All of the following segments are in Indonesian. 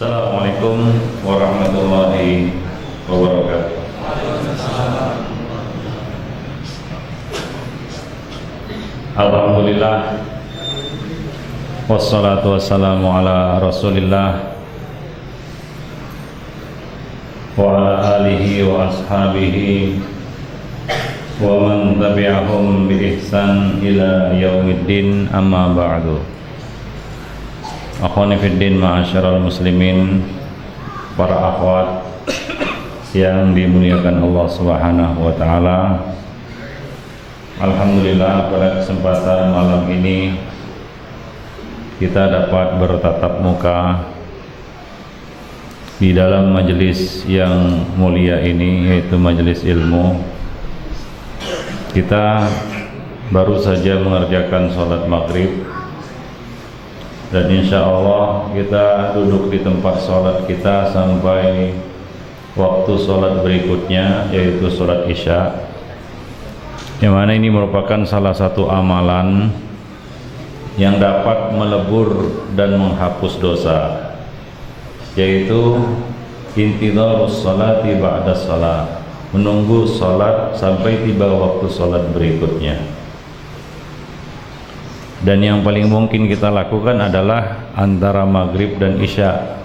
Assalamualaikum warahmatullahi wabarakatuh. Alhamdulillah, wassalatu wassalamu ala rasulillah wa ala alihi wa ashabihi wa man tabi'ahum bi ihsan ila yaumiddin, amma ba'du. Akhwani fiddin, ma'asyiral muslimin, para akhwat yang dimuliakan Allah Subhanahu wa taala. Alhamdulillah, pada kesempatan malam ini kita dapat bertatap muka di dalam majelis yang mulia ini, yaitu majelis ilmu. Kita baru saja mengerjakan sholat maghrib, dan insya Allah kita duduk di tempat sholat kita sampai waktu sholat berikutnya, yaitu sholat isya, yang mana ini merupakan salah satu amalan yang dapat melebur dan menghapus dosa, yaitu intidharus sholati ba'da sholat, menunggu sholat sampai tiba waktu sholat berikutnya. Dan yang paling mungkin kita lakukan adalah antara maghrib dan isya,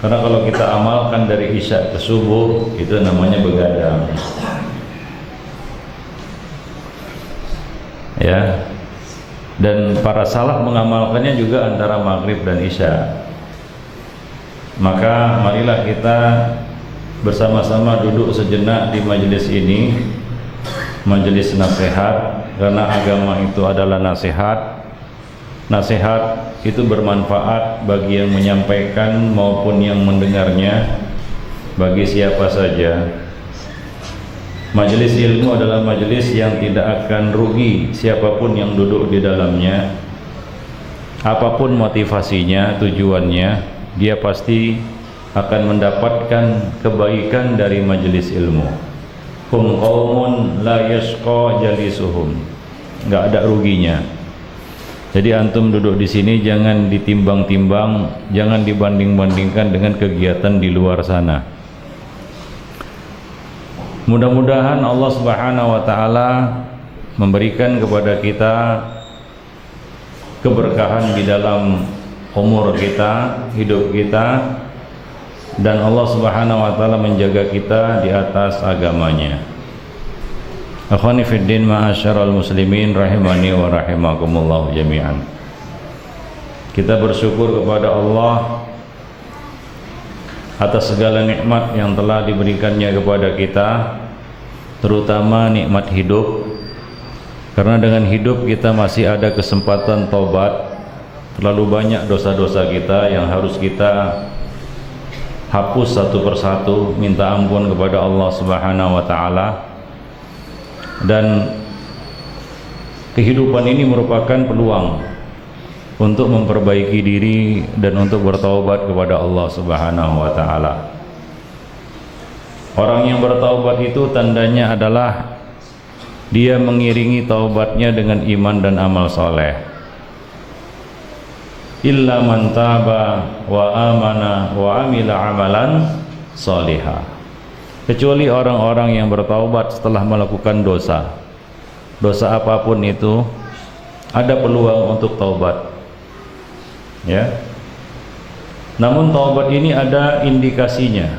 karena kalau kita amalkan dari isya ke subuh, itu namanya begadang, ya. Dan para salaf mengamalkannya juga antara maghrib dan isya. Maka marilah kita bersama-sama duduk sejenak di majelis ini, majelis nasihat, karena agama itu adalah nasihat. Nasihat itu bermanfaat bagi yang menyampaikan maupun yang mendengarnya, bagi siapa saja. Majelis ilmu adalah majelis yang tidak akan rugi siapapun yang duduk di dalamnya. Apapun motivasinya, tujuannya, dia pasti akan mendapatkan kebaikan dari majelis ilmu. Hum qaumun la yashqa jalisuhum, enggak ada ruginya. Jadi antum duduk di sini jangan ditimbang-timbang, jangan dibanding-bandingkan dengan kegiatan di luar sana. Mudah-mudahan Allah Subhanahu wa taala memberikan kepada kita keberkahan di dalam umur kita, hidup kita, dan Allah Subhanahu wa taala menjaga kita di atas agamanya. Akhwani fiddin, ma'asyiral muslimin, rahimani wa rahimakumullah jami'an. Kita bersyukur kepada Allah atas segala nikmat yang telah diberikannya kepada kita, terutama nikmat hidup. Karena dengan hidup kita masih ada kesempatan taubat. Terlalu banyak dosa-dosa kita yang harus kita hapus satu persatu, minta ampun kepada Allah Subhanahu wa taala. Dan kehidupan ini merupakan peluang untuk memperbaiki diri dan untuk bertaubat kepada Allah Subhanahu wa taala. Orang yang bertaubat itu tandanya adalah dia mengiringi taubatnya dengan iman dan amal soleh. Illa man taba wa amana wa amila amalan solihah, kecuali orang-orang yang bertaubat setelah melakukan dosa. Dosa apapun itu ada peluang untuk taubat, ya. Namun taubat ini ada indikasinya.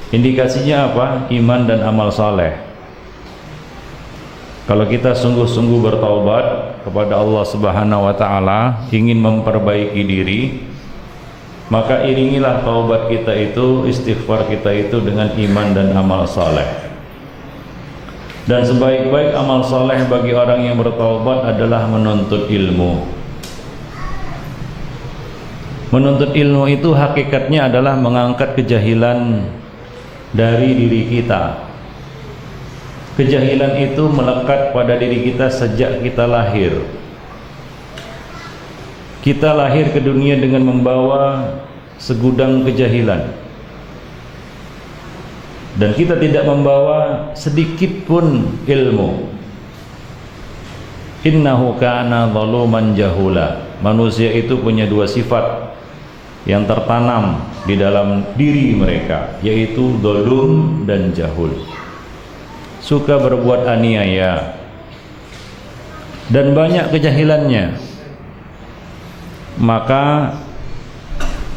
Indikasinya apa? Iman dan amal soleh. Kalau kita sungguh-sungguh bertaubat kepada Allah Subhanahu wa taala, ingin memperbaiki diri, maka iringilah taubat kita itu, istighfar kita itu dengan iman dan amal soleh. Dan sebaik-baik amal soleh bagi orang yang bertaubat adalah menuntut ilmu. Menuntut ilmu itu hakikatnya adalah mengangkat kejahilan dari diri kita. Kejahilan itu melekat pada diri kita sejak kita lahir. Kita lahir ke dunia dengan membawa segudang kejahilan, dan kita tidak membawa sedikit pun ilmu. Innahu kana zaluman jahula. Manusia itu punya dua sifat. yang tertanam di dalam diri mereka, yaitu dzulum dan jahul. Suka berbuat aniaya dan banyak kejahilannya. Maka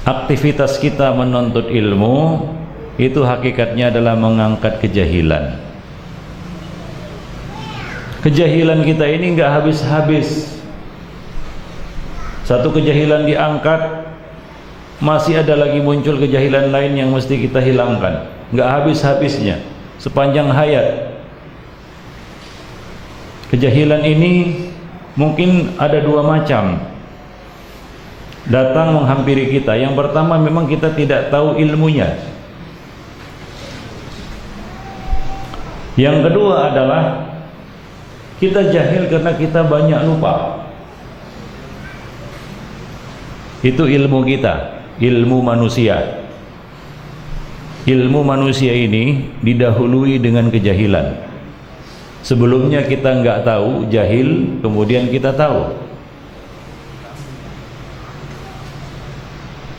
aktivitas kita menuntut ilmu itu hakikatnya adalah mengangkat kejahilan. Kejahilan kita ini enggak habis-habis. Satu kejahilan diangkat, masih ada lagi muncul kejahilan lain yang mesti kita hilangkan. Enggak habis-habisnya sepanjang hayat. Kejahilan ini mungkin ada dua macam datang menghampiri kita. Yang pertama, memang kita tidak tahu ilmunya. Yang kedua adalah kita jahil karena kita banyak lupa. Itu ilmu kita, ilmu manusia. Ilmu manusia ini didahului dengan kejahilan. Sebelumnya kita nggak tahu, jahil, kemudian kita tahu.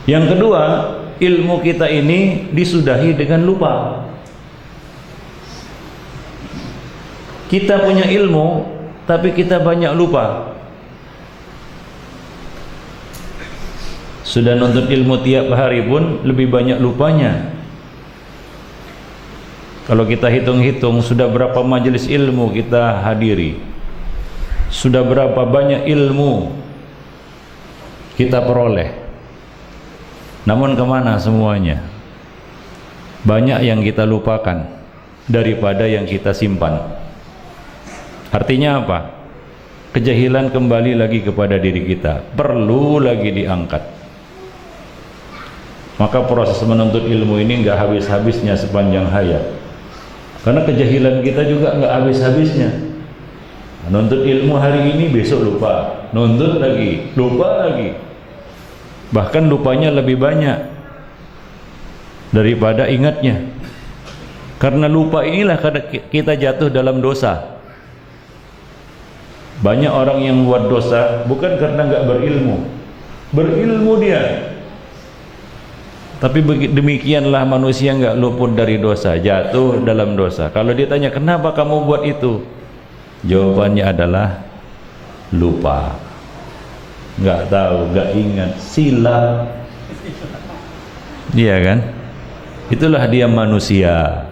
Yang kedua, ilmu kita ini disudahi dengan lupa. Kita punya ilmu, tapi kita banyak lupa. Sudah nuntut ilmu tiap hari pun lebih banyak lupanya. Kalau kita hitung-hitung, sudah berapa majelis ilmu kita hadiri, sudah berapa banyak ilmu kita peroleh, namun kemana semuanya? Banyak yang kita lupakan daripada yang kita simpan. Artinya apa? Kejahilan kembali lagi kepada diri kita, perlu lagi diangkat. Maka proses menuntut ilmu ini enggak habis-habisnya sepanjang hayat. Karena kejahilan kita juga enggak habis-habisnya. Nuntut ilmu hari ini, besok lupa, nuntut lagi, lupa lagi. Bahkan lupanya lebih banyak daripada ingatnya. Karena lupa inilah kita jatuh dalam dosa. Banyak orang yang buat dosa bukan karena enggak berilmu. Berilmu dia, tapi demikianlah manusia enggak luput dari dosa, jatuh dalam dosa. Kalau ditanya kenapa kamu buat itu, jawabannya adalah lupa, enggak tahu, enggak ingat, silap. Iya kan? Itulah dia manusia.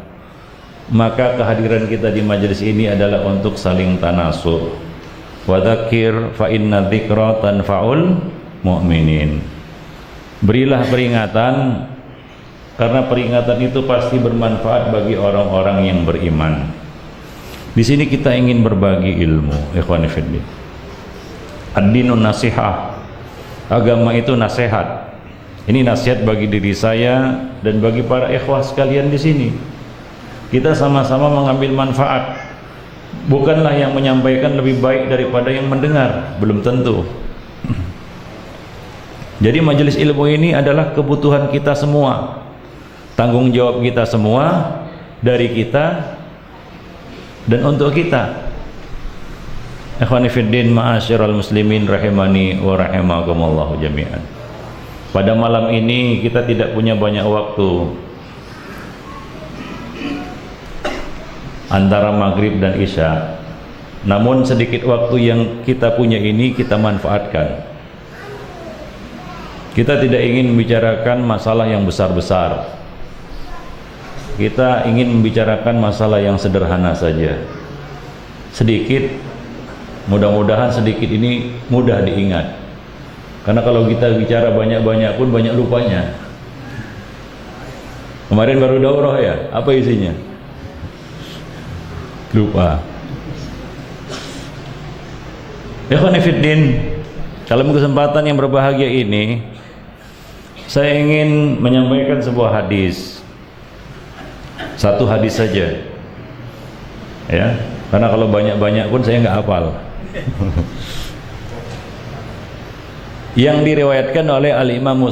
Maka kehadiran kita di majelis ini adalah untuk saling tanasur. Wa dzakir fa inna dzikra tanfa'ul mu'minin. Berilah peringatan, karena peringatan itu pasti bermanfaat bagi orang-orang yang beriman. Di sini kita ingin berbagi ilmu, ikhwan fillah. Ad-dinun nasihah. Agama itu nasihat. Ini nasihat bagi diri saya dan bagi para ikhwah sekalian di sini. Kita sama-sama mengambil manfaat. Bukanlah yang menyampaikan lebih baik daripada yang mendengar, belum tentu. Jadi majelis ilmu ini adalah kebutuhan kita semua, tanggung jawab kita semua, dari kita dan untuk kita. Ikhwani fiddin, ma'asyiral muslimin rahimani wa rahimakumullah jami'an. Pada malam ini kita tidak punya banyak waktu antara maghrib dan isya. Namun sedikit waktu yang kita punya ini kita manfaatkan. Kita tidak ingin membicarakan masalah yang besar-besar. Kita ingin membicarakan masalah yang sederhana saja. Sedikit, mudah-mudahan sedikit ini mudah diingat. Karena kalau kita bicara banyak-banyak pun banyak lupanya. Kemarin baru daurah ya, apa isinya? Lupa. Ikhwan fillah, dalam kesempatan yang berbahagia ini saya ingin menyampaikan sebuah hadis. Satu hadis saja. Ya, karena kalau banyak-banyak pun saya nggak hafal. Yang diriwayatkan oleh Al-Imam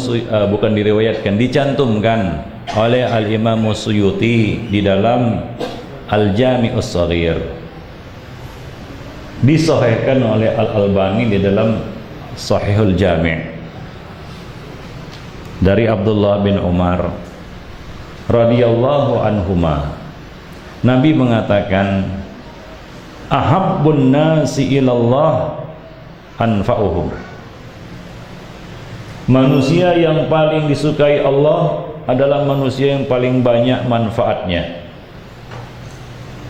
bukan diriwayatkan, dicantumkan oleh Al-Imam Suyuti di dalam Al-Jami'us Shaghir. Disahihkan oleh Al-Albani di dalam Shahihul Jami'. dari Abdullah bin Umar radhiyallahu anhuma, Nabi mengatakan, ahabbun nasi ilallah anfa'uhum. Manusia yang paling disukai Allah adalah manusia yang paling banyak manfaatnya.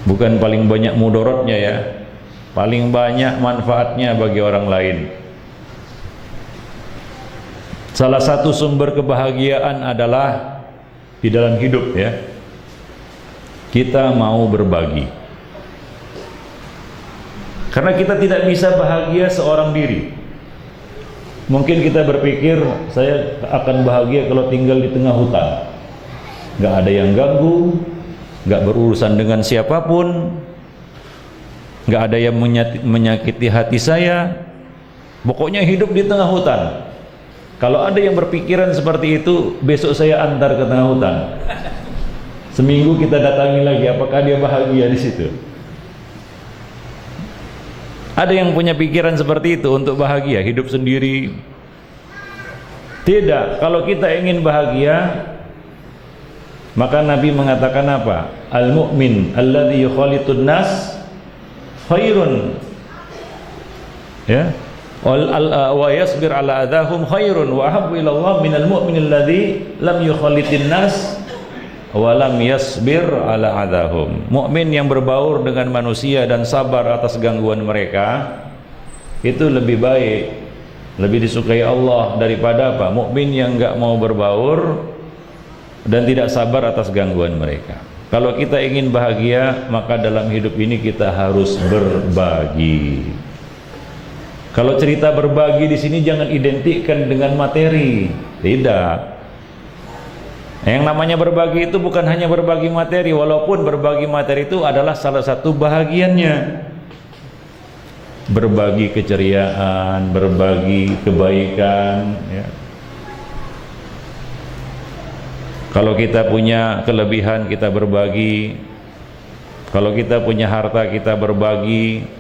Bukan paling banyak mudaratnya ya, paling banyak manfaatnya bagi orang lain. Salah satu sumber kebahagiaan adalah di dalam hidup ya, kita mau berbagi. Karena kita tidak bisa bahagia seorang diri. Mungkin kita berpikir, saya akan bahagia kalau tinggal di tengah hutan, nggak ada yang ganggu, nggak berurusan dengan siapapun, nggak ada yang menyakiti hati saya, pokoknya hidup di tengah hutan. Kalau ada yang berpikiran seperti itu, besok saya antar ke tengah hutan. Seminggu kita datangi lagi, apakah dia bahagia di situ? Ada yang punya pikiran seperti itu untuk bahagia, hidup sendiri? Tidak. Kalau kita ingin bahagia, maka Nabi mengatakan apa? Al-mu'min alladhi yukhalitun nas khairun. Ya. Wa yasbir ala adahum khairun wa ahabbu ila Allah minal mu'min alladhi lam yukhalitin nas wa lam yasbir ala adahum. Mukmin yang berbaur dengan manusia dan sabar atas gangguan mereka itu lebih baik, lebih disukai Allah daripada apa? Mukmin yang enggak mau berbaur dan tidak sabar atas gangguan mereka. Kalau kita ingin bahagia, maka dalam hidup ini kita harus berbagi. Kalau cerita berbagi di sini jangan identikkan dengan materi, tidak. Yang namanya berbagi itu bukan hanya berbagi materi, walaupun berbagi materi itu adalah salah satu bahagiannya. Berbagi keceriaan, berbagi kebaikan. Ya. Kalau kita punya kelebihan kita berbagi, kalau kita punya harta kita berbagi.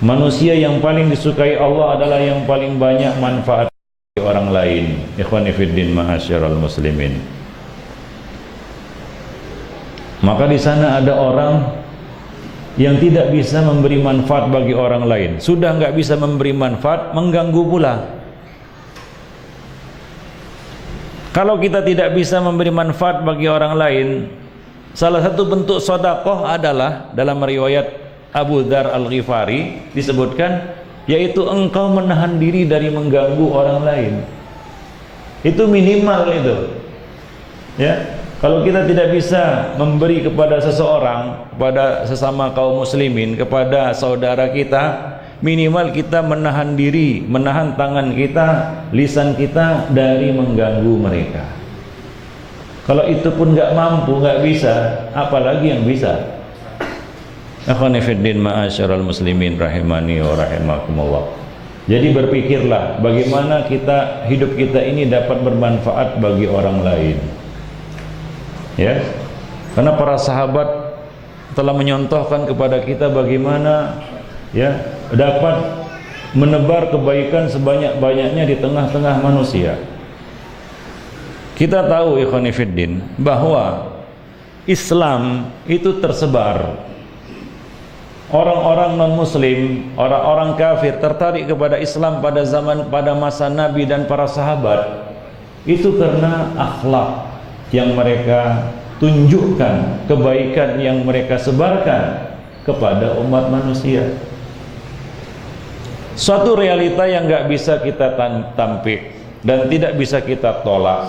Manusia yang paling disukai Allah adalah yang paling banyak manfaat bagi orang lain. Ikhwani fiddin ma'asyiral muslimin. Maka di sana ada orang yang tidak bisa memberi manfaat bagi orang lain. Sudah nggak bisa memberi manfaat, mengganggu pula. Kalau kita tidak bisa memberi manfaat bagi orang lain, salah satu bentuk sedekah adalah dalam riwayat Abu Dzar Al-Ghifari disebutkan, yaitu engkau menahan diri dari mengganggu orang lain. Itu minimal itu. Ya, kalau kita tidak bisa memberi kepada seseorang, kepada sesama kaum muslimin, kepada saudara kita, minimal kita menahan diri, menahan tangan kita, lisan kita dari mengganggu mereka. Kalau itu pun nggak mampu, nggak bisa, apalagi yang bisa. Akhwani fiddin ma'asyiral muslimin rahimani wa rahimakumullah. Jadi berpikirlah bagaimana kita hidup kita ini dapat bermanfaat bagi orang lain. Ya. Karena para sahabat telah menyontohkan kepada kita bagaimana ya dapat menebar kebaikan sebanyak-banyaknya di tengah-tengah manusia. Kita tahu ikhwani fiddin bahwa Islam itu tersebar. Orang-orang non-muslim, orang-orang kafir tertarik kepada Islam pada masa Nabi dan para sahabat itu karena akhlak yang mereka tunjukkan, kebaikan yang mereka sebarkan kepada umat manusia. Suatu realita yang nggak bisa kita tampik dan tidak bisa kita tolak,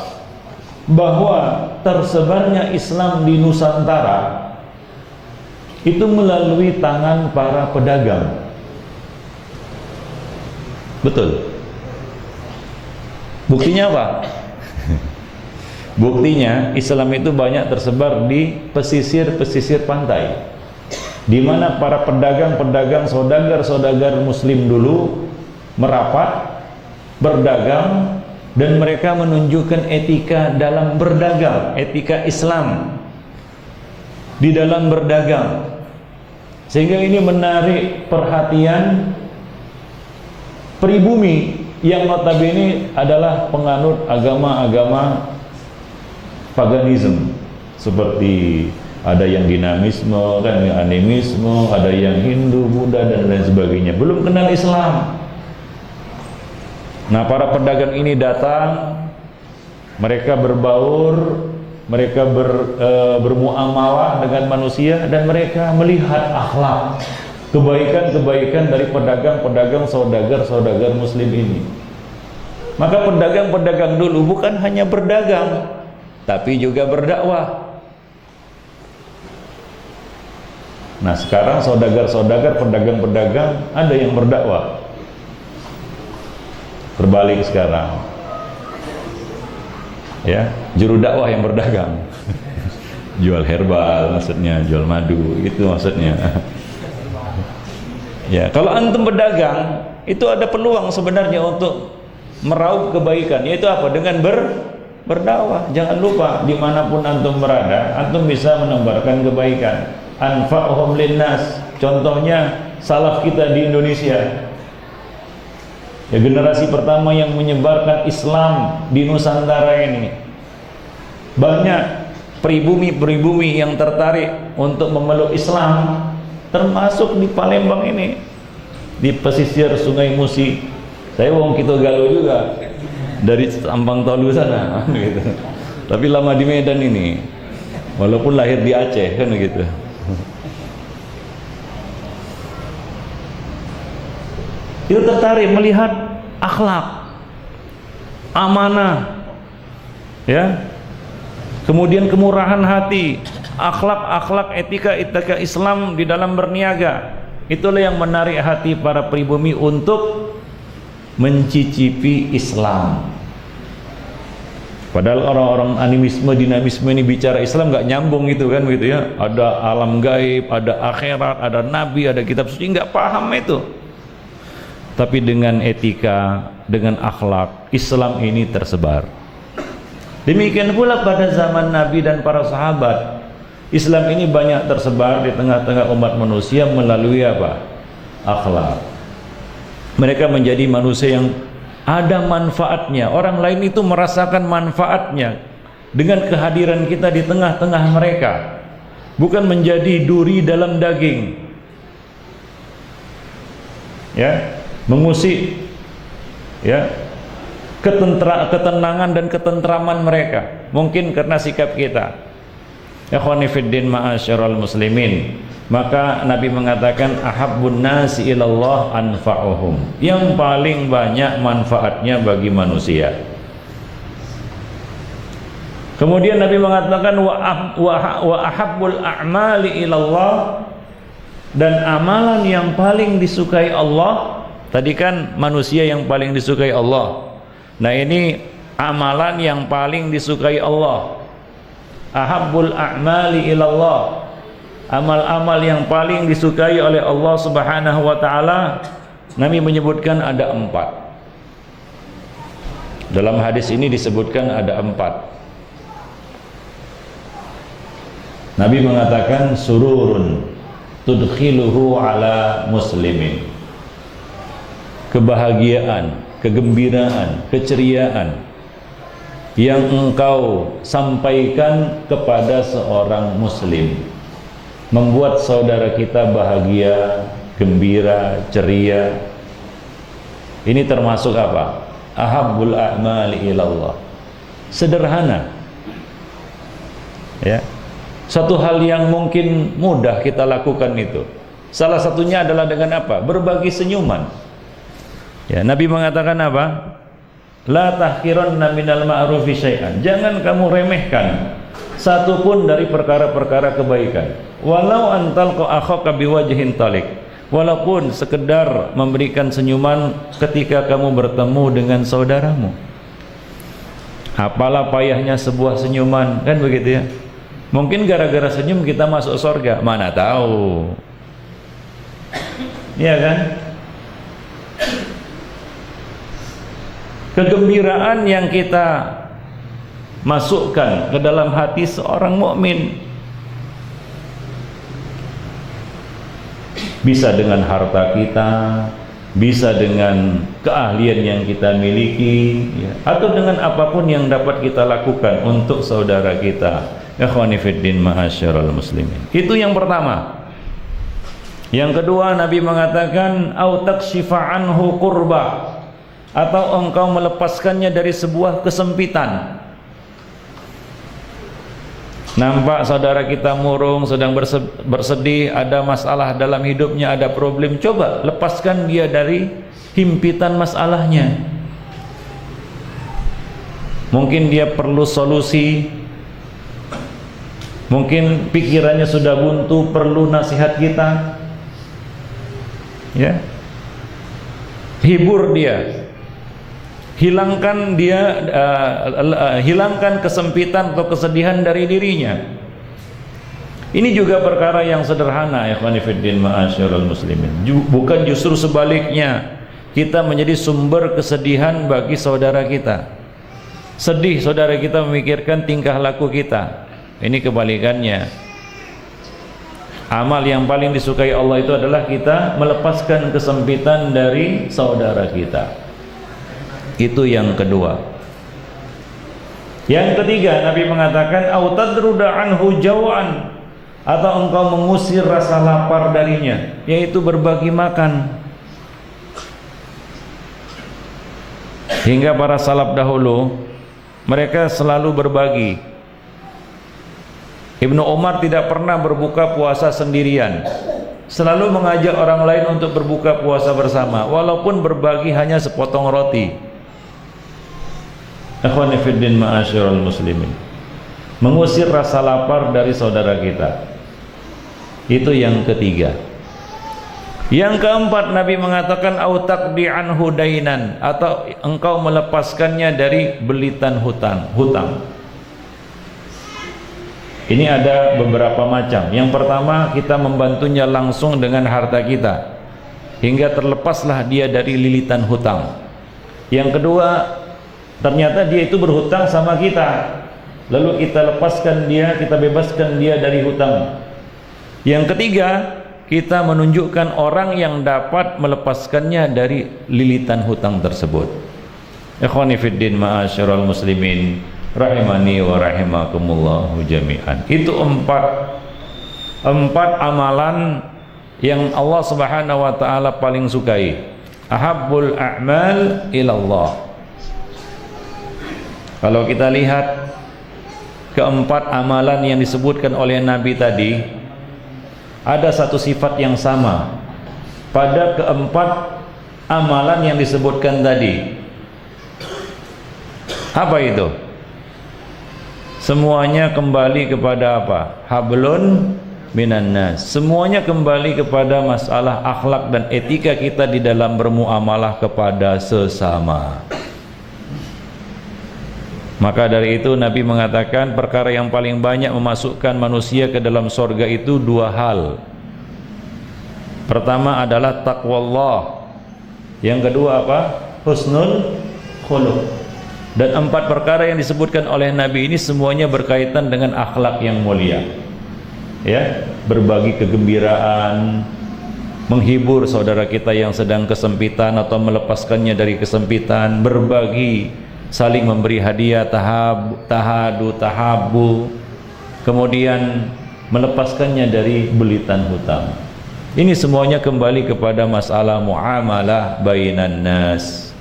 bahwa tersebarnya Islam di Nusantara itu melalui tangan para pedagang. Betul. Buktinya apa? Buktinya Islam itu banyak tersebar di pesisir-pesisir pantai, di mana para pedagang-pedagang, saudagar-saudagar muslim dulu merapat, berdagang, dan mereka menunjukkan etika dalam berdagang, etika Islam di dalam berdagang. Sehingga ini menarik perhatian pribumi yang notabene adalah penganut agama-agama paganisme, seperti ada yang dinamisme, kan, yang animisme, ada yang Hindu, Buddha dan lain sebagainya, belum kenal Islam. Nah, para pedagang ini datang, mereka berbaur, mereka bermuamalah dengan manusia, dan mereka melihat akhlak, kebaikan-kebaikan dari pedagang-pedagang, saudagar-saudagar muslim ini. Maka pedagang-pedagang dulu bukan hanya berdagang, tapi juga berdakwah. Nah, sekarang saudagar-saudagar, pedagang-pedagang ada yang berdakwah. Terbalik sekarang. Ya, juru dakwah yang berdagang. Jual herbal maksudnya, jual madu, itu maksudnya. Ya, kalau antum berdagang, itu ada peluang sebenarnya untuk meraup kebaikan, yaitu apa? Dengan berdakwah. Jangan lupa, dimanapun antum berada, antum bisa menebarkan kebaikan. Anfa'uhum linnas. Contohnya salaf kita di Indonesia, ya, generasi pertama yang menyebarkan Islam di Nusantara ini. Banyak pribumi-pribumi yang tertarik untuk memeluk Islam, termasuk di Palembang ini, di pesisir Sungai Musi. Saya wong Kito Galo juga, dari Ampang Tolu sana gitu. Tapi lama di Medan ini, walaupun lahir di Aceh kan gitu. Itu tertarik melihat akhlak, amanah, ya, kemudian kemurahan hati, akhlak-akhlak, etika Islam di dalam berniaga. Itulah yang menarik hati para pribumi untuk mencicipi Islam. Padahal orang-orang animisme, dinamisme ini bicara Islam nggak nyambung gitu kan, begitu ya. Ada alam gaib, ada akhirat, ada nabi, ada kitab suci, nggak paham itu. Tapi dengan etika, dengan akhlak, Islam ini tersebar. Demikian pula pada zaman Nabi dan para sahabat, Islam ini banyak tersebar di tengah-tengah umat manusia melalui apa? Akhlak. Mereka menjadi manusia yang ada manfaatnya. Orang lain itu merasakan manfaatnya dengan kehadiran kita di tengah-tengah mereka. Bukan menjadi duri dalam daging, ya, mengusik, ya, ketenangan dan ketentraman mereka. Mungkin karena sikap kita. Ikhwani fiddin ma'asyiral muslimin. Maka Nabi mengatakan ahabbun nasi ilallah anfa'uhum. Yang paling banyak manfaatnya bagi manusia. Kemudian Nabi mengatakan wa ahabbul a'mali ilallah, dan amalan yang paling disukai Allah. Tadi kan manusia yang paling disukai Allah. Nah, ini amalan yang paling disukai Allah. Ahabbul a'mali ilallah, amal-amal yang paling disukai oleh Allah Subhanahu wa ta'ala. Nabi menyebutkan ada 4. Dalam hadis ini disebutkan ada 4. Nabi mengatakan sururun tudkhiluhu ala muslimin. Kebahagiaan, kegembiraan, keceriaan yang engkau sampaikan kepada seorang muslim, membuat saudara kita bahagia, gembira, ceria. Ini termasuk apa? Ahabbul a'mali ilallah. Sederhana, ya, satu hal yang mungkin mudah kita lakukan itu. Salah satunya adalah dengan apa? Berbagi senyuman. Ya, Nabi mengatakan apa? La tahqiranna minal ma'rufi syai'an. Jangan kamu remehkan satu pun dari perkara-perkara kebaikan. Walau antalqa akhaka biwajhin talik. Walaupun sekedar memberikan senyuman ketika kamu bertemu dengan saudaramu. Apalah payahnya sebuah senyuman, kan begitu ya? Mungkin gara-gara senyum kita masuk surga, mana tahu. Iya kan? Kegembiraan yang kita masukkan ke dalam hati seorang mukmin bisa dengan harta kita, bisa dengan keahlian yang kita miliki, ya, atau dengan apapun yang dapat kita lakukan untuk saudara kita. Ikhwani fiddin ma'asyiral muslimin. Itu yang pertama. Yang kedua, Nabi mengatakan au takshifa anhu kurba, atau engkau melepaskannya dari sebuah kesempitan. Nampak saudara kita murung, sedang bersedih, ada masalah dalam hidupnya, ada problem, coba lepaskan dia dari himpitan masalahnya. Mungkin dia perlu solusi, mungkin pikirannya sudah buntu, perlu nasihat kita, ya, hibur dia, hilangkan hilangkan kesempitan atau kesedihan dari dirinya. Ini juga perkara yang sederhana, ya ikhwani fiddin ma'asyiral muslimin. Bukan justru sebaliknya, kita menjadi sumber kesedihan bagi saudara kita. Sedih saudara kita memikirkan tingkah laku kita. Ini kebalikannya. Amal yang paling disukai Allah itu adalah kita melepaskan kesempitan dari saudara kita. Itu yang kedua. Yang ketiga, Nabi mengatakan au tadruda anhu jau'an, atau engkau mengusir rasa lapar darinya, yaitu berbagi makan. Hingga para salaf dahulu mereka selalu berbagi. Ibnu Umar tidak pernah berbuka puasa sendirian, selalu mengajak orang lain untuk berbuka puasa bersama, walaupun berbagi hanya sepotong roti. Ikhwani fiddin ma'asyiral muslimin. Mengusir rasa lapar dari saudara kita. Itu yang ketiga. Yang keempat, Nabi mengatakan au taqdi anhu dainan, atau engkau melepaskannya dari belitan hutang. Ini ada beberapa macam. Yang pertama, kita membantunya langsung dengan harta kita hingga terlepaslah dia dari lilitan hutang. Yang kedua, ternyata dia itu berhutang sama kita, lalu kita lepaskan dia, kita bebaskan dia dari hutang. Yang ketiga, kita menunjukkan orang yang dapat melepaskannya dari lilitan hutang tersebut. Ikhwani fiddin ma'asyiral muslimin, rahimani wa rahimakumullahu jami'an. Itu empat amalan yang Allah Subhanahu wa taala paling sukai. Ahabbul a'mal ilallah. Kalau kita lihat keempat amalan yang disebutkan oleh Nabi tadi, ada satu sifat yang sama pada keempat amalan yang disebutkan tadi. Apa itu? Semuanya kembali kepada apa? Hablun minan nas. Semuanya kembali kepada masalah akhlak dan etika kita di dalam bermuamalah kepada sesama. Maka dari itu Nabi mengatakan perkara yang paling banyak memasukkan manusia ke dalam sorga itu dua hal. Pertama adalah taqwallah. Yang kedua apa? Husnul khuluq. Dan empat perkara yang disebutkan oleh Nabi ini semuanya berkaitan dengan akhlak yang mulia. Ya, berbagi kegembiraan, menghibur saudara kita yang sedang kesempitan atau melepaskannya dari kesempitan, berbagi, saling memberi hadiah, tahabu, kemudian melepaskannya dari belitan hutang. Ini semuanya kembali kepada masalah muamalah bainan nas.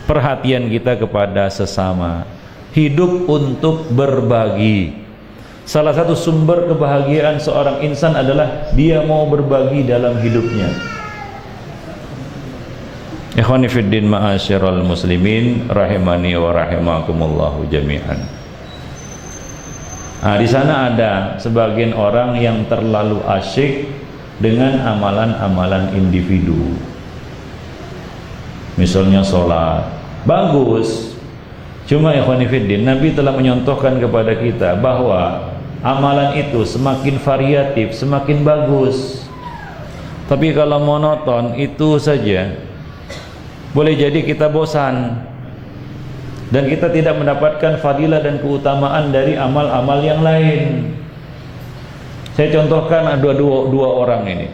Perhatian kita kepada sesama, hidup untuk berbagi. Salah satu sumber kebahagiaan seorang insan adalah dia mau berbagi dalam hidupnya. Ikhwani fiddin ma'asyiral muslimin, rahimani wa rahimakumullahu jami'an. Di sana ada sebagian orang yang terlalu asyik dengan amalan-amalan individu. Misalnya sholat, bagus. Cuma ikhwani fiddin, Nabi telah menyontohkan kepada kita bahwa amalan itu semakin variatif, semakin bagus. Tapi kalau monoton itu saja, boleh jadi kita bosan dan kita tidak mendapatkan fadilah dan keutamaan dari amal-amal yang lain. Saya contohkan ada dua orang ini.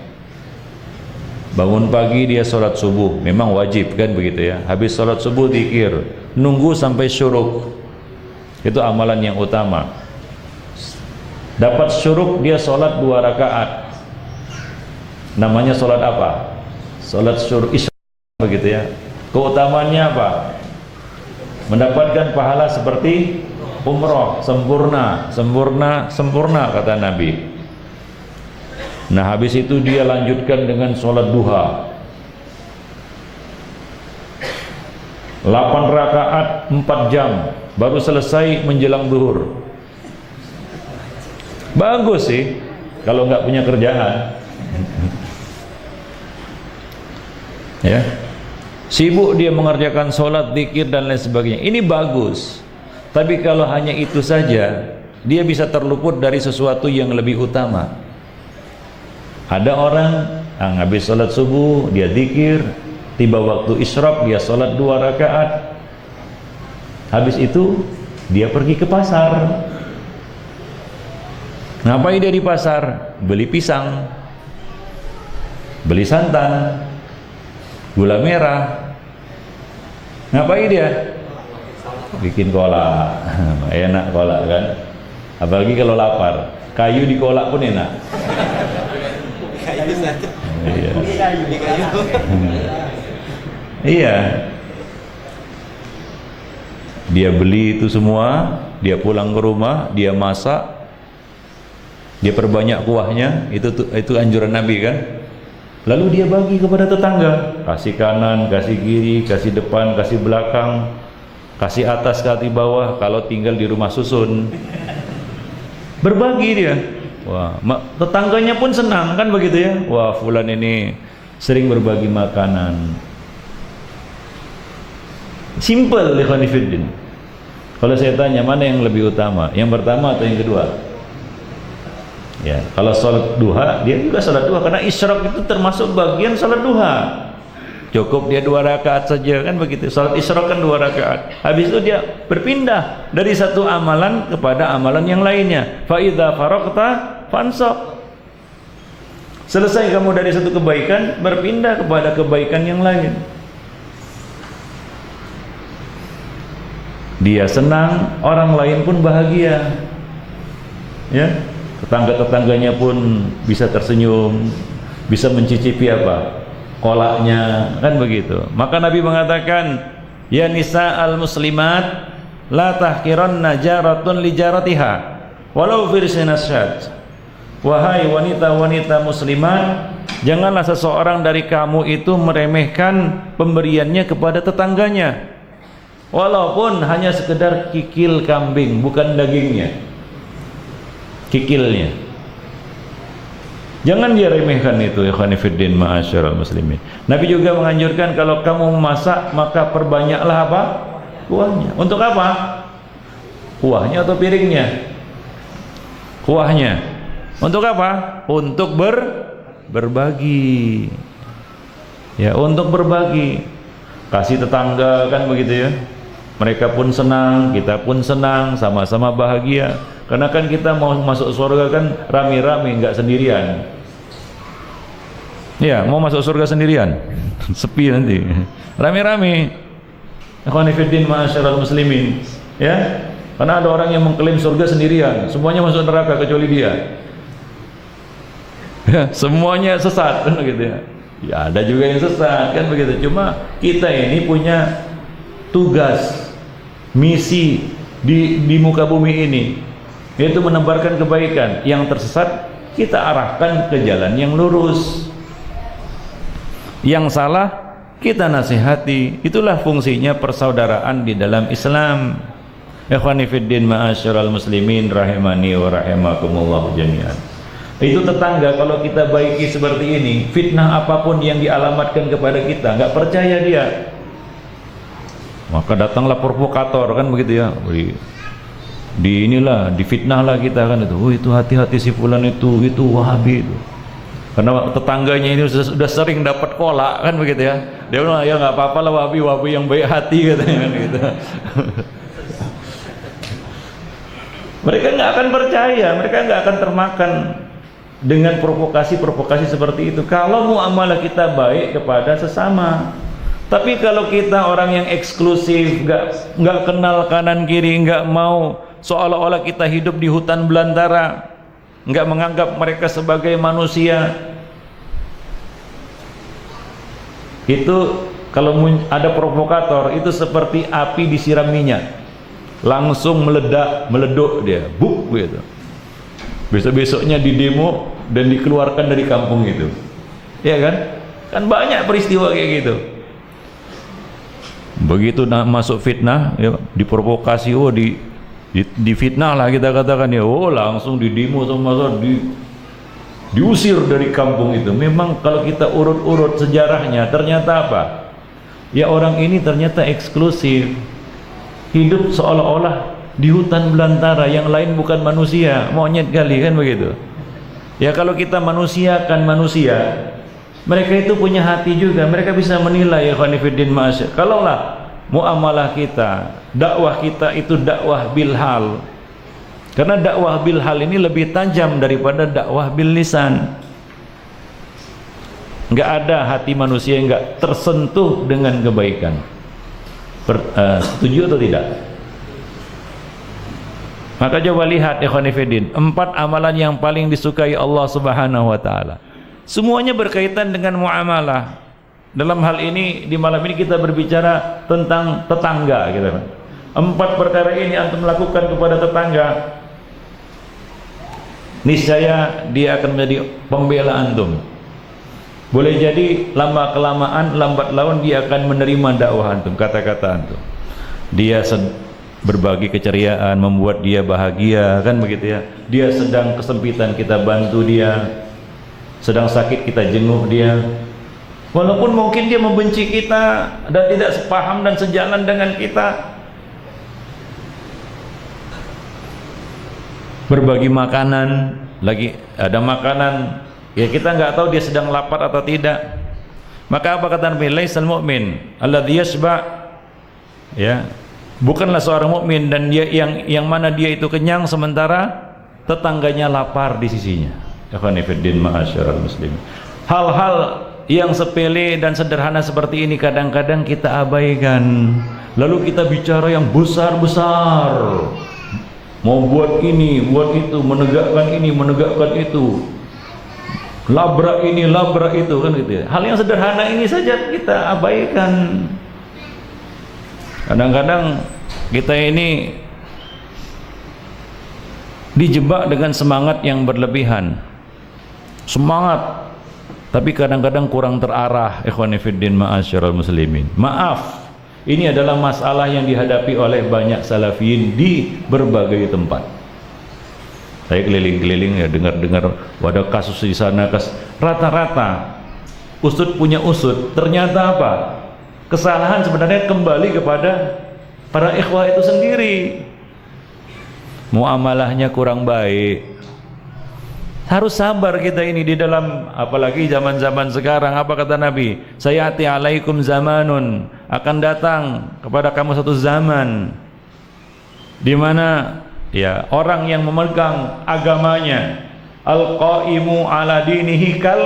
Bangun pagi dia sholat subuh, memang wajib kan begitu ya. Habis sholat subuh zikir, nunggu sampai syuruk. Itu amalan yang utama. Dapat syuruk dia sholat 2 rakaat. Namanya sholat apa? Sholat syuruk isya begitu ya. Keutamaannya apa? Mendapatkan pahala seperti umroh, sempurna, sempurna, sempurna kata Nabi. Nah habis itu dia lanjutkan dengan sholat duha 8 rakaat 4 jam baru selesai menjelang zuhur. Bagus sih kalau nggak punya kerjaan. Ya, sibuk dia mengerjakan sholat, zikir dan lain sebagainya. Ini bagus. Tapi kalau hanya itu saja, dia bisa terluput dari sesuatu yang lebih utama. Ada orang habis sholat subuh dia zikir, tiba waktu isyraq dia sholat 2 rakaat. Habis itu dia pergi ke pasar. Ngapain dia di pasar? Beli pisang, beli santan, gula merah. Ngapain dia? Bikin kolak. Enak kolak kan? Apalagi kalau lapar, kayu di kolak pun enak. Iya. Iya. Dia beli itu semua, dia pulang ke rumah, dia masak, dia perbanyak kuahnya. Itu anjuran Nabi kan. Lalu dia bagi kepada tetangga, kasih kanan, kasih kiri, kasih depan, kasih belakang, kasih atas, kasih bawah. Kalau tinggal di rumah susun, berbagi dia. Wah, tetangganya pun senang kan begitu ya. Wah, fulan ini sering berbagi makanan. Simple, ikhwan fillah. Kalau saya tanya mana yang lebih utama, yang pertama atau yang kedua? Ya, kalau sholat duha dia juga sholat duha karena isyraq itu termasuk bagian sholat duha. Cukup dia 2 rakaat saja kan begitu. Sholat isyraq kan 2 rakaat. Habis itu dia berpindah dari satu amalan kepada amalan yang lainnya. Fa idza faraqta fansab. Selesai kamu dari satu kebaikan, berpindah kepada kebaikan yang lain. Dia senang, orang lain pun bahagia. Ya, tetangga-tetangganya pun bisa tersenyum, bisa mencicipi apa? Kolaknya, kan begitu. Maka Nabi mengatakan, ya nisa'al muslimat la tahkiranna jaratun li jaratiha walau firsinashat. Wahai wanita-wanita muslimat, janganlah seseorang dari kamu itu meremehkan pemberiannya kepada tetangganya, walaupun hanya sekedar kikil kambing, bukan dagingnya, kikilnya. Jangan dia remehkan itu, ikhwan fillah ma'asyiral muslimin. Nabi juga menganjurkan kalau kamu memasak maka perbanyaklah apa? Kuahnya. Untuk apa? Kuahnya atau piringnya? Kuahnya. Untuk apa? Untuk berbagi. Ya, untuk berbagi. Kasih tetangga kan begitu ya. Mereka pun senang, kita pun senang, sama-sama bahagia. Karena kan kita mau masuk surga kan rame-rame, enggak sendirian. Ya, mau masuk surga sendirian, sepi nanti. Rame-rame. Ikhwan fillah ma'asyiral muslimin. Ya, karena ada orang yang mengklaim surga sendirian, semuanya masuk neraka kecuali dia. Ya, semuanya sesat kan begitu ya. Ya, ada juga yang sesat kan begitu. Cuma kita ini punya tugas, misi di muka bumi ini, yaitu menebarkan kebaikan. Yang tersesat kita arahkan ke jalan yang lurus, yang salah kita nasihati. Itulah fungsinya persaudaraan di dalam Islam. Ikhwani fiddin ma'asyiral muslimin rahimani wa rahimakumullah jami'an. Itu tetangga kalau kita baiki seperti ini, fitnah apapun yang dialamatkan kepada kita, nggak percaya dia, maka datanglah provokator kan begitu ya. Di inilah, difitnahlah kita kan itu. Oh, itu hati-hati si fulan itu Wahabi itu. Karena tetangganya ini sudah sering dapat kolak kan begitu ya. Dia bilang ya nggak apa-apa lah Wahabi yang baik hati katanya kan gitu. Mereka nggak akan percaya, mereka nggak akan termakan dengan provokasi-provokasi seperti itu kalau muamalah kita baik kepada sesama. Tapi kalau kita orang yang eksklusif, nggak kenal kanan kiri, nggak mau, seolah-olah kita hidup di hutan belantara, nggak menganggap mereka sebagai manusia, itu kalau ada provokator itu seperti api disiram minyak, langsung meleduk dia, buk gitu. Besok-besoknya di demo dan dikeluarkan dari kampung itu, ya kan? Kan banyak peristiwa kayak gitu. Begitu masuk fitnah, ya, diprovokasi, oh di fitnah lah kita katakan ya, oh langsung di demo sama diusir dari kampung itu. Memang kalau kita urut-urut sejarahnya, ternyata apa? Ya orang ini ternyata eksklusif, hidup seolah-olah di hutan belantara, yang lain bukan manusia, monyet kali kan begitu. Ya kalau kita manusiakan manusia, mereka itu punya hati juga, mereka bisa menilai ya khonifuddin ma'asyar. Kalaulah muamalah kita, dakwah kita itu dakwah bilhal, karena dakwah bilhal ini lebih tajam daripada dakwah bil lisan. Nggak ada hati manusia yang nggak tersentuh dengan kebaikan. Setuju atau tidak? Maka coba lihat ikhwan fillah, 4 amalan yang paling disukai Allah Subhanahu wa taala. Semuanya berkaitan dengan muamalah. Dalam hal ini di malam ini kita berbicara tentang tetangga gitu kan. 4 perkara ini antum lakukan kepada tetangga, niscaya dia akan menjadi pembela antum. Boleh jadi lama kelamaan, lambat laun dia akan menerima dakwah antum, kata-kata antum. Dia berbagi keceriaan, membuat dia bahagia, kan begitu ya. Dia sedang kesempitan, kita bantu dia. Sedang sakit, kita jenguk dia. Walaupun mungkin dia membenci kita dan tidak sepaham dan sejalan dengan kita. Berbagi makanan, lagi ada makanan, ya kita nggak tahu dia sedang lapar atau tidak. Maka apa kata Nabi, laisal mu'min alladzi yashba', ya, bukanlah seorang mukmin dan dia yang mana dia itu kenyang sementara tetangganya lapar di sisinya. Ikhwan fillah ma'asyiral muslimin. Hal-hal yang sepele dan sederhana seperti ini kadang-kadang kita abaikan. Lalu kita bicara yang besar-besar, mau buat ini, buat itu, menegakkan ini, menegakkan itu, labrak ini, labrak itu, kan gitu ya. Hal yang sederhana ini saja kita abaikan. Kadang-kadang kita ini dijebak dengan semangat yang berlebihan, semangat, tapi kadang-kadang kurang terarah. Ikhwani fiddin ma'asyiral muslimin, maaf, ini adalah masalah yang dihadapi oleh banyak salafiyin di berbagai tempat. Saya keliling-keliling ya, dengar-dengar ada kasus di sana, rata-rata usut punya usut, ternyata apa? Kesalahan sebenarnya kembali kepada para ikhwah itu sendiri. Muamalahnya kurang baik. Harus sabar kita ini di dalam, apalagi zaman-zaman sekarang. Apa kata Nabi? Sayati alaikum zamanun, akan datang kepada kamu satu zaman di mana ya orang yang memegang agamanya, al-qaimu ala dinihi kal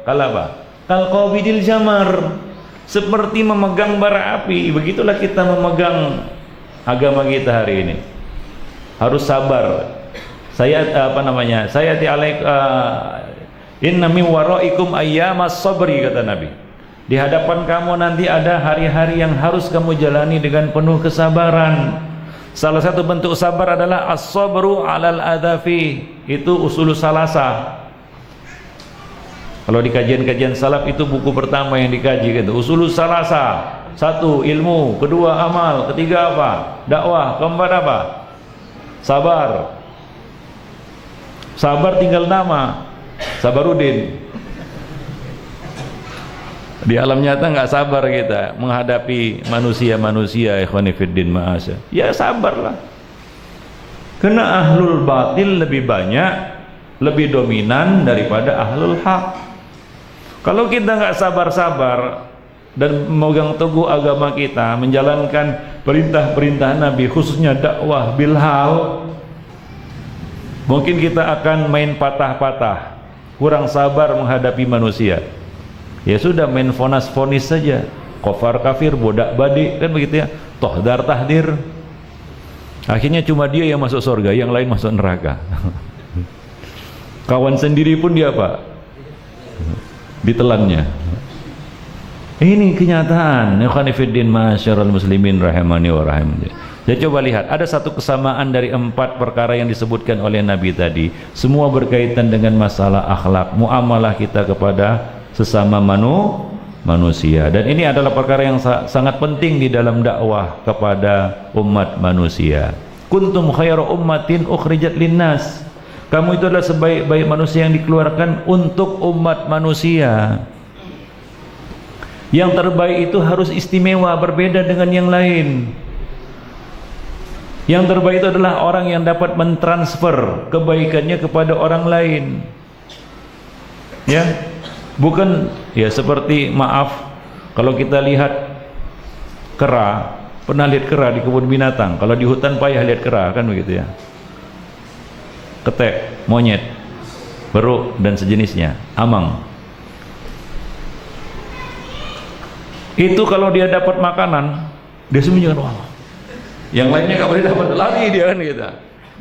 apa? Kal qabidil jamar, seperti memegang bara api. Begitulah kita memegang agama kita hari ini. Harus sabar. Saya inna min waraikum ayyamas sabri, kata Nabi. Di hadapan kamu nanti ada hari-hari yang harus kamu jalani dengan penuh kesabaran. Salah satu bentuk sabar adalah as-sabru 'alal adzafi. Itu usulus salasa. Kalau di kajian-kajian salaf itu buku pertama yang dikaji gitu, usulus salasa. 1 ilmu, 2 amal, 3 apa? Dakwah, 4 apa? Sabar. Sabar tinggal nama, Sabarudin. Di alam nyata nggak sabar kita menghadapi manusia-manusia. Ikhwani fiddin ma'asyar, ya sabarlah. Karena ahlul batil lebih banyak, lebih dominan daripada ahlul haq. Kalau kita nggak sabar-sabar dan memegang teguh agama kita, menjalankan perintah-perintah Nabi, khususnya dakwah bilhal, mungkin kita akan main patah-patah. kurang sabar menghadapi manusia. Ya sudah, main fonis saja, kafir kafir, bodak badik, kan begitu ya, tohdar tahdir. Akhirnya cuma dia yang masuk surga, yang lain masuk neraka. Kawan sendiri pun dia apa? Ditelannya. Ini kenyataan. Ikhwani fiddin ma'asyiral muslimin rahimani wa rahimakumullah. Saya coba lihat, ada satu kesamaan dari 4 perkara yang disebutkan oleh Nabi tadi. Semua berkaitan dengan masalah akhlak, muamalah kita kepada sesama manusia. Dan ini adalah perkara yang sangat penting di dalam dakwah kepada umat manusia. Kuntum khairu ummatin ukhrijat linnas. Kamu itu adalah sebaik-baik manusia yang dikeluarkan untuk umat manusia. Yang terbaik itu harus istimewa, berbeda dengan yang lain. Yang terbaik itu adalah orang yang dapat mentransfer kebaikannya kepada orang lain. Ya, bukan ya seperti, maaf, kalau kita lihat kera, pernah lihat kera di kebun binatang, kalau di hutan payah lihat kera, kan begitu ya. Ketek, monyet, beruk dan sejenisnya, amang. Itu kalau dia dapat makanan, dia sembunyikan, wah, yang lainnya gak boleh dapat, lari dia, kan gitu.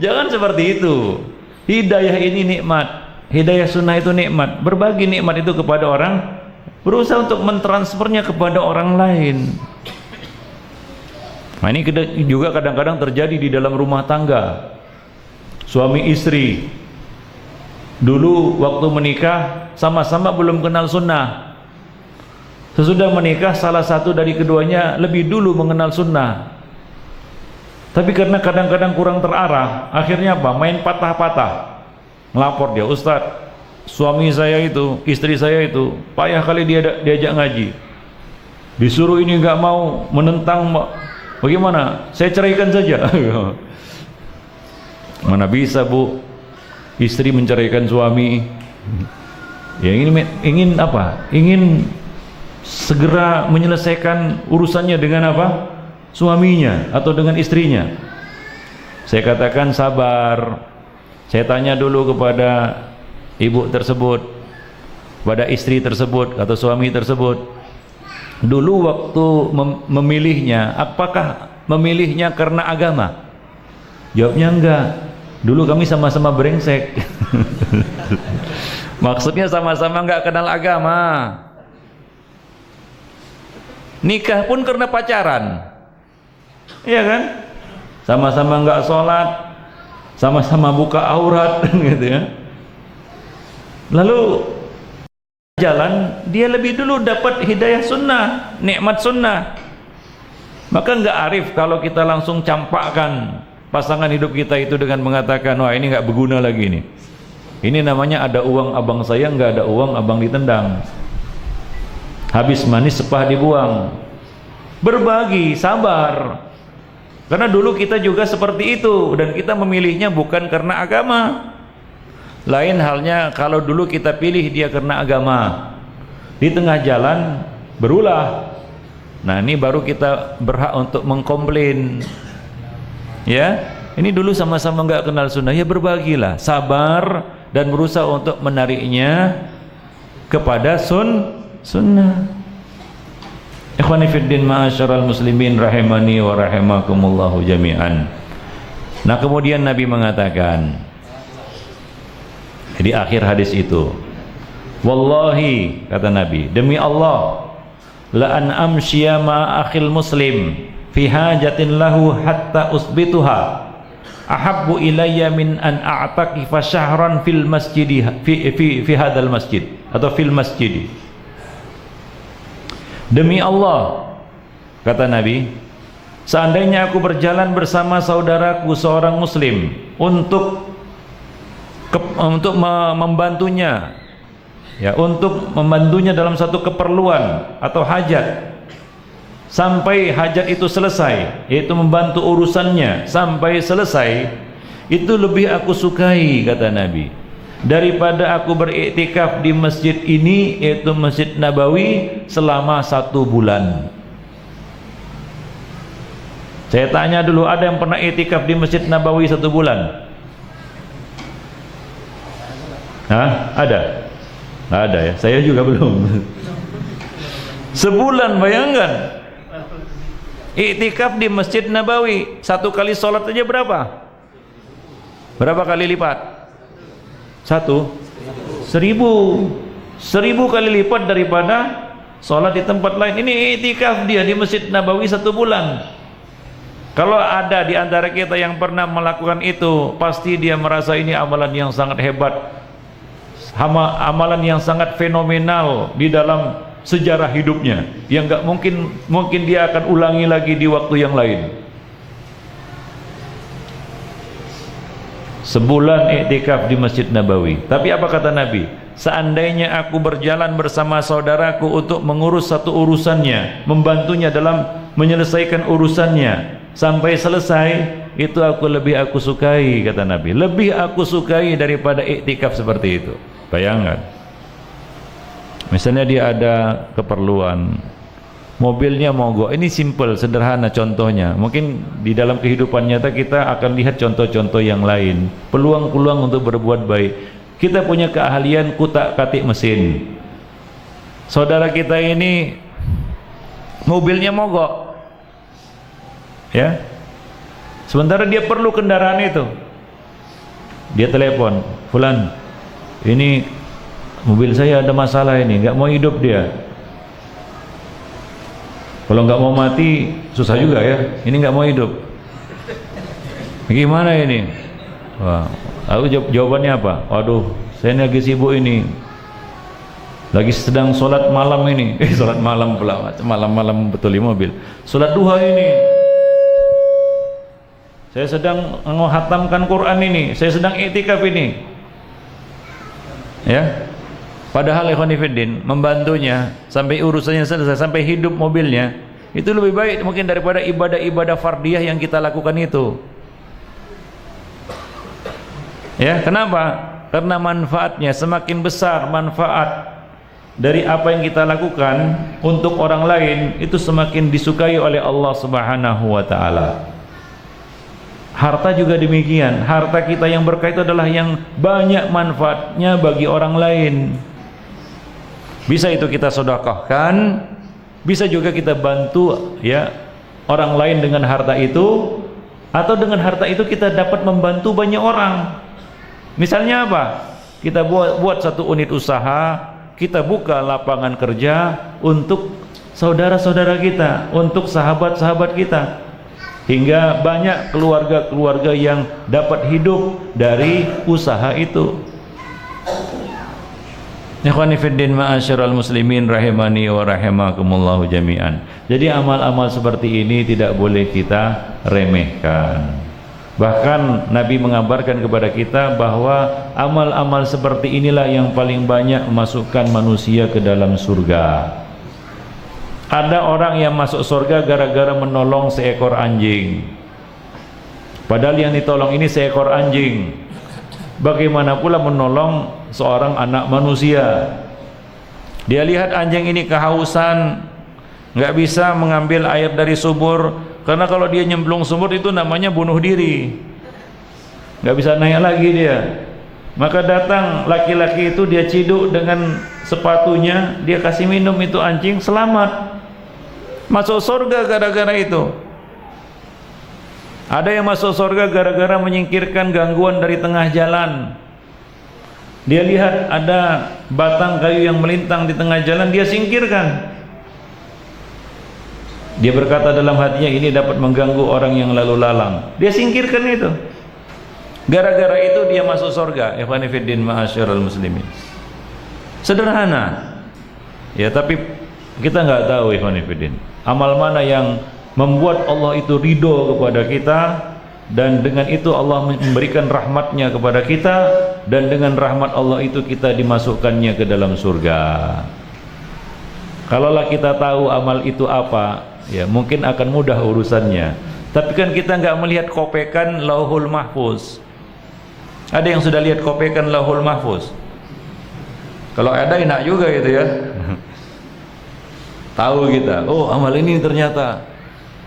Jangan seperti itu. Hidayah ini nikmat, hidayah sunnah itu nikmat. Berbagi nikmat itu kepada orang, berusaha untuk mentransfernya kepada orang lain. Nah, ini juga kadang-kadang terjadi di dalam rumah tangga. Suami istri dulu waktu menikah sama-sama belum kenal sunnah. Sesudah menikah salah satu dari keduanya lebih dulu mengenal sunnah. Tapi karena kadang-kadang kurang terarah, akhirnya apa? Main patah-patah. Melapor dia, Ustadz, suami saya itu, istri saya itu payah kali dia diajak ngaji. Disuruh ini nggak mau, menentang. Bagaimana? Saya ceraikan saja. Mana bisa, Bu, istri menceraikan suami. Ya ingin apa? Ingin segera menyelesaikan urusannya dengan apa? Suaminya atau dengan istrinya. Saya katakan sabar. Saya tanya dulu kepada ibu tersebut, pada istri tersebut atau suami tersebut, dulu waktu memilihnya, apakah memilihnya karena agama? Jawabnya enggak. Dulu kami sama-sama brengsek. Maksudnya sama-sama enggak kenal agama. Nikah pun karena pacaran. Iya kan? Sama-sama enggak sholat, sama-sama buka aurat, gitu ya. Lalu jalan, dia lebih dulu dapat hidayah sunnah, nikmat sunnah. Maka enggak arif kalau kita langsung campakkan pasangan hidup kita itu dengan mengatakan, wah ini nggak berguna lagi nih. Ini namanya ada uang abang saya, nggak ada uang abang ditendang. Habis manis sepah dibuang. Berbagi, sabar. Karena dulu kita juga seperti itu, dan kita memilihnya bukan karena agama. Lain halnya kalau dulu kita pilih dia karena agama, di tengah jalan berulah. Nah, ini baru kita berhak untuk mengkomplain. Ya, ini dulu sama-sama nggak kenal sunnah, ya berbagilah, sabar dan berusaha untuk menariknya kepada sunnah. Ikhwani fiddin ma'asyiral muslimin rahimani wa rahimakumullahu jami'an. Nah, kemudian Nabi mengatakan di akhir hadis itu, wallahi, kata Nabi, demi Allah, la an amshiya ma akhil muslim fi hajatin lahu hatta usbituha ahabbu ilayya min an a'taqifa syahran fil masjidi fi hadzal masjid atau fil masjidi. Demi Allah, kata Nabi, seandainya aku berjalan bersama saudaraku seorang muslim untuk membantunya, ya, untuk membantunya dalam satu keperluan atau hajat, sampai hajat itu selesai, yaitu membantu urusannya sampai selesai, itu lebih aku sukai, kata Nabi, daripada aku beriktikaf di masjid ini, yaitu Masjid Nabawi, selama 1 bulan. Saya tanya dulu, ada yang pernah iktikaf di Masjid Nabawi 1 bulan? Hah? Ada? Nggak ada ya, saya juga belum. Sebulan, bayangkan. Iktikaf di Masjid Nabawi, satu kali sholat aja berapa? Berapa kali lipat? 1000 kali lipat daripada sholat di tempat lain. Ini iktikaf dia di Masjid Nabawi 1 bulan. Kalau ada di antara kita yang pernah melakukan itu, pasti dia merasa ini amalan yang sangat hebat, amalan yang sangat fenomenal di dalam sejarah hidupnya, yang nggak mungkin dia akan ulangi lagi di waktu yang lain. Sebulan iktikaf di Masjid Nabawi. Tapi apa kata Nabi? Seandainya aku berjalan bersama saudaraku untuk mengurus satu urusannya, membantunya dalam menyelesaikan urusannya sampai selesai, itu lebih aku sukai, kata Nabi. Lebih aku sukai daripada iktikaf seperti itu. Bayangkan. Misalnya dia ada keperluan, mobilnya mogok, ini simple, sederhana contohnya. Mungkin di dalam kehidupan nyata kita akan lihat contoh-contoh yang lain, peluang-peluang untuk berbuat baik. Kita punya keahlian kutak-katik mesin. Saudara kita ini mobilnya mogok, ya. Sementara dia perlu kendaraan itu, dia telepon, "Fulan, ini mobil saya ada masalah ini, nggak mau hidup dia. Kalau nggak mau mati susah juga ya, ini nggak mau hidup. Gimana ini?" Wah, aku jawabannya apa? "Waduh, saya ini lagi sibuk ini, lagi sedang sholat malam ini." Sholat malam pula, malam-malam betul di mobil. Sholat duha ini, saya sedang menghatamkan Quran ini, saya sedang iktikaf ini, ya. Padahal ikhwanifiddin, membantunya sampai urusannya selesai, sampai hidup mobilnya, itu lebih baik mungkin daripada ibadah-ibadah fardiyah yang kita lakukan itu. Ya, kenapa? Karena manfaatnya semakin besar, manfaat dari apa yang kita lakukan untuk orang lain itu semakin disukai oleh Allah Subhanahu wa taala. Harta juga demikian. Harta kita yang berkah itu adalah yang banyak manfaatnya bagi orang lain. Bisa itu kita sedekahkan, bisa juga kita bantu ya orang lain dengan harta itu, atau dengan harta itu kita dapat membantu banyak orang. Misalnya apa? Kita buat satu unit usaha, kita buka lapangan kerja untuk saudara-saudara kita, untuk sahabat-sahabat kita, hingga banyak keluarga-keluarga yang dapat hidup dari usaha itu. Ikhwani fiddin ma'asyiral muslimin rahimani wa rahimakumullahu jami'an. Jadi amal-amal seperti ini tidak boleh kita remehkan. Bahkan Nabi mengabarkan kepada kita bahwa amal-amal seperti inilah yang paling banyak memasukkan manusia ke dalam surga. Ada orang yang masuk surga gara-gara menolong seekor anjing, padahal yang ditolong ini seekor anjing. Bagaimana pula menolong seorang anak manusia? Dia lihat anjing ini kehausan, nggak bisa mengambil air dari sumur, karena kalau dia nyemplung sumur itu namanya bunuh diri, nggak bisa naik lagi dia. Maka datang laki-laki itu, dia ciduk dengan sepatunya, dia kasih minum itu anjing, selamat, masuk surga gara-gara itu. Ada yang masuk surga gara-gara menyingkirkan gangguan dari tengah jalan. Dia lihat ada batang kayu yang melintang di tengah jalan, dia singkirkan. Dia berkata dalam hatinya, ini dapat mengganggu orang yang lalu lalang, dia singkirkan itu. Gara-gara itu dia masuk surga. Ikhwani fiddin ma'asyiral muslimin. Sederhana ya, tapi kita nggak tahu ikhwani fiddin, amal mana yang membuat Allah itu ridho kepada kita, dan dengan itu Allah memberikan rahmatnya kepada kita, dan dengan rahmat Allah itu kita dimasukkannya ke dalam surga. Kalaulah kita tahu amal itu apa, ya mungkin akan mudah urusannya. Tapi kan kita nggak melihat kopekan Lauhul Mahfuz. Ada yang sudah lihat kopekan Lauhul Mahfuz? Kalau ada enak juga gitu ya. Tahu kita, oh amal ini ternyata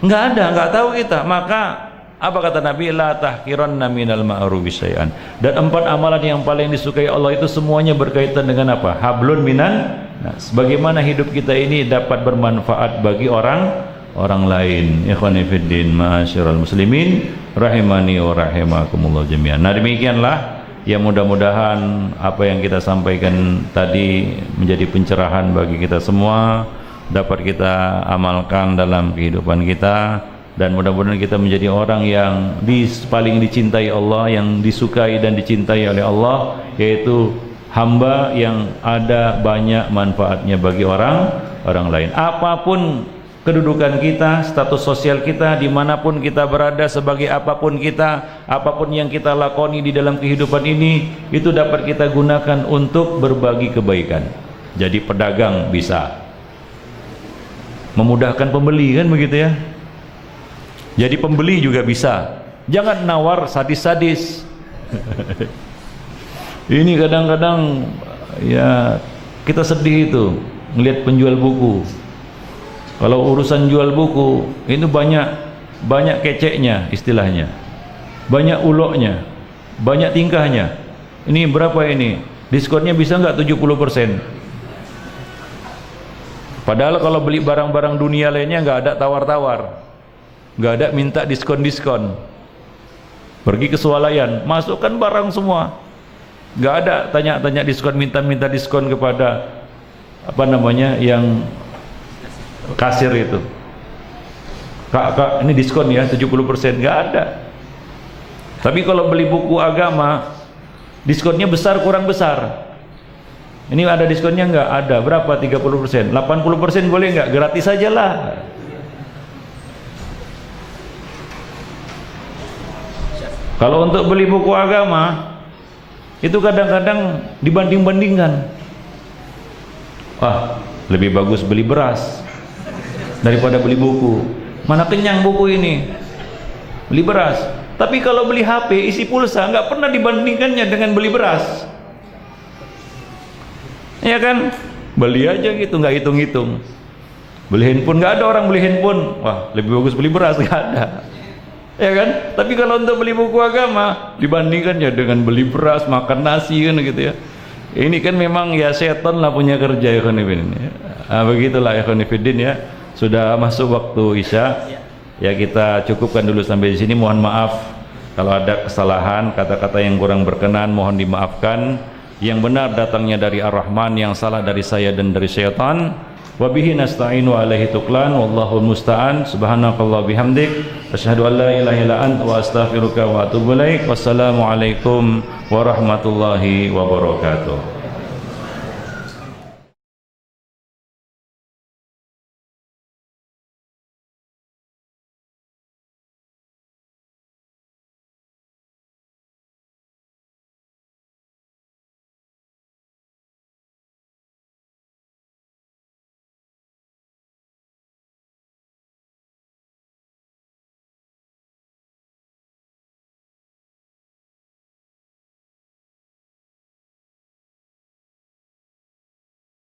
nggak ada, nggak tahu kita. Maka Apa kata Nabi? La tahqiranna minal ma'rufi syai'an. Dan 4 amalan yang paling disukai Allah itu semuanya berkaitan dengan apa? Hablun minan nas. Bagaimana hidup kita ini dapat bermanfaat bagi orang lain. Ikhwani fiddin, ma'asyiral muslimin, rahimani wa rahimakumullah jami'an. Nah, demikianlah ya, mudah-mudahan apa yang kita sampaikan tadi menjadi pencerahan bagi kita semua, dapat kita amalkan dalam kehidupan kita, dan mudah-mudahan kita menjadi orang yang paling dicintai Allah, yang disukai dan dicintai oleh Allah, yaitu hamba yang ada banyak manfaatnya bagi orang lain. Apapun kedudukan kita, status sosial kita, dimanapun kita berada, sebagai apapun kita, apapun yang kita lakoni di dalam kehidupan ini, itu dapat kita gunakan untuk berbagi kebaikan. Jadi pedagang bisa memudahkan pembeli, kan begitu ya. Jadi pembeli juga bisa. Jangan nawar sadis-sadis. Ini kadang-kadang ya kita sedih itu melihat penjual buku. Kalau urusan jual buku itu banyak keceknya istilahnya, banyak uloknya, banyak tingkahnya. Ini berapa ini? Diskonnya bisa nggak 70%? Padahal kalau beli barang-barang dunia lainnya nggak ada tawar-tawar, nggak ada minta diskon-diskon. Pergi ke swalayan, masukkan barang semua, nggak ada tanya-tanya diskon, minta diskon kepada apa namanya yang kasir itu. Kak, ini diskon ya 70%, nggak ada. Tapi kalau beli buku agama, diskonnya besar kurang besar. Ini ada diskonnya nggak? Ada. Berapa? 30%, 80% boleh nggak? Gratis saja lah. Kalau untuk beli buku agama itu kadang-kadang dibanding-bandingkan. Wah, lebih bagus beli beras daripada beli buku. Mana kenyang buku ini, beli beras. Tapi kalau beli HP isi pulsa, nggak pernah dibandingkannya dengan beli beras. Ya kan, beli aja gitu, nggak hitung-hitung. Beli handphone, nggak ada orang beli handphone, wah lebih bagus beli beras, nggak ada. Ya kan. Tapi kalau untuk beli buku agama dibandingkannya dengan beli beras, makan nasi, kan gitu ya. Ini kan memang ya setan lah punya kerja, ya kan ini. Nah, begitulah ya kan ya. Sudah masuk waktu Isya. Ya, kita cukupkan dulu sampai di sini. Mohon maaf kalau ada kesalahan, kata-kata yang kurang berkenan mohon dimaafkan. Yang benar datangnya dari Ar-Rahman, yang salah dari saya dan dari syaitan. Wabihi nasta'inu alaihi tuqlan wallahu musta'an. Subhanakallah bihamdik asyhadu an la ilaha illa anta wa astaghfiruka wa atubu ilaik. Wassalamu alaikum warahmatullahi wabarakatuh.